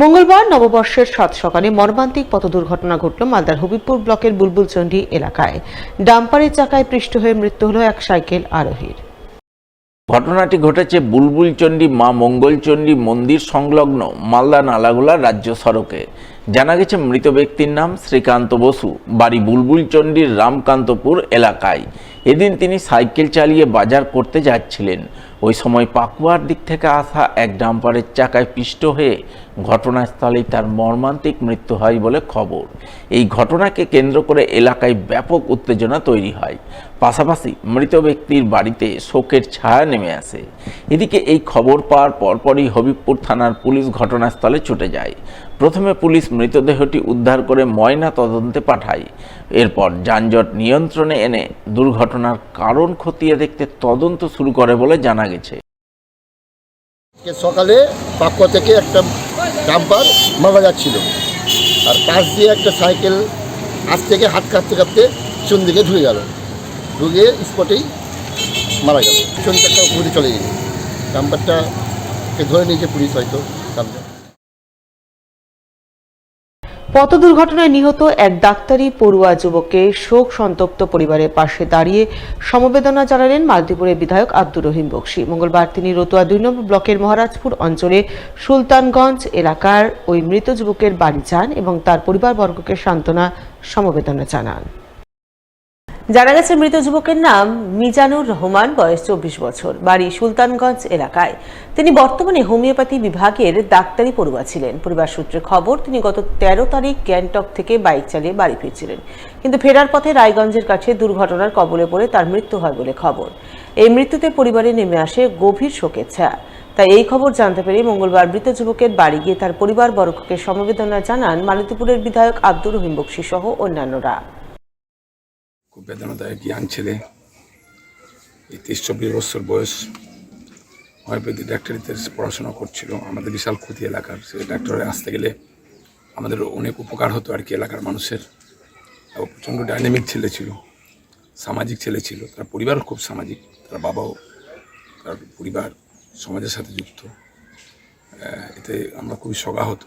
মঙ্গলবার নববর্ষের সাত সকালে মর্মান্তিক পথ দুর্ঘটনা ঘটল মালদার হবিবপুর ব্লকের বুলবুলচন্ডী এলাকায়। ডাম্পারের চাকায় পৃষ্ঠ হয়ে মৃত্যু হল এক সাইকেল আরোহীর। ঘটনাটি ঘটেছে বুলবুলচন্ডী মা মঙ্গলচন্ডী মন্দির সংলগ্ন মালদা নালাগোলা রাজ্য সড়কে। জানা গেছে মৃত ব্যক্তির নাম শ্রীকান্ত বসু, বাড়ি বুলবুলচন্ডীর রামকান্তপুর এলাকায়। এদিন তিনি সাইকেল চালিয়ে বাজার করতে যাচ্ছিলেন। ওই সময় পাকুয়ার দিক থেকে আসা এক ডাম্পারের চাকায় পিষ্ট হয়ে ঘটনাস্থলেই তার মর্মান্তিক মৃত্যু হয় বলে খবর। এই ঘটনাকে কেন্দ্র করে এলাকায় ব্যাপক উত্তেজনা তৈরি হয়। পাশাপাশি মৃত ব্যক্তির বাড়িতে শোকের ছায়া নেমে আসে। এদিকে এই খবর পাওয়ার পরপরই হবিবপুর থানার পুলিশ ঘটনাস্থলে ছুটে যায়। প্রথমে পুলিশ মৃতদেহটি উদ্ধার করে ময়না তদন্তে পাঠায়। এরপর যানজট নিয়ন্ত্রণে এনে দুর্ঘটনার কারণ খতিয়ে দেখতে তদন্ত শুরু করে বলে জানা গেছে। সকালে পাকুয়া থেকে একটা ডাম্পার মারা যাচ্ছিল, আর পাশ দিয়ে একটা সাইকেল আজ থেকে হাত কাঁপতে কাঁপতে পিছন দিকে ঢুকে স্পটেই মারা গেল। পিছন একটা ঘুরে চলে গেল, ডাম্পারটাকে ধরে নিয়েছে পুলিশ হয়তো সামনে। পথ দুর্ঘটনায় নিহত এক ডাক্তারি পড়ুয়া যুবককে শোক সন্তপ্ত পরিবারের পাশে দাঁড়িয়ে সমবেদনা জানালেন মালতীপুরের বিধায়ক আব্দুর রহিম বকশী। মঙ্গলবার তিনি রতুয়া ২ নম্বর ব্লকের মহারাজপুর অঞ্চলে সুলতানগঞ্জ এলাকার ওই মৃত যুবকের বাড়ি যান এবং তার পরিবারবর্গকে সান্ত্বনা সমবেদনা জানান। জানা গেছে মৃত যুবকের নাম মিজানুর রহমান, বয়স ২৪ বছর, বাড়ি সুলতানগঞ্জ এলাকায়। তিনি বর্তমানে হোমিওপ্যাথি বিভাগের ডাক্তারি পড়ুয়া ছিলেন। পরিবার সূত্রে খবর, তিনি গত ১৩ তারিখ গ্যাংটক থেকে বাইক চালিয়ে বাড়ি ফিরছিলেন, কিন্তু ফেরার পথে রায়গঞ্জের কাছে দুর্ঘটনার কবলে পড়ে তার মৃত্যু হয় বলে খবর। এই মৃত্যুতে পরিবারে নেমে আসে গভীর শোকের ছায়া। তাই এই খবর জানতে পেরে মঙ্গলবার মৃত যুবকের বাড়ি গিয়ে তার পরিবারবর্গকে সমবেদনা জানান মালতীপুরের বিধায়ক আব্দুর রহিম বকশী সহ অন্যান্যরা। খুব বেদনাদায়ক ইয়াং ছেলে, ৩০-২৪ বছর বয়স, হোমিওপ্যাথি ডাক্তারিতে পড়াশোনা করছিল। আমাদের বিশাল ক্ষতি এলাকার, সে ডাক্তারে আসতে গেলে আমাদের অনেক উপকার হতো আর কি এলাকার মানুষের। এবং প্রচণ্ড ডাইনামিক ছেলে ছিল, সামাজিক ছেলে ছিল। তার পরিবারও খুব সামাজিক, তার বাবাও, তার পরিবার সমাজের সাথে যুক্ত। এতে আমরা খুবই শোকাহত।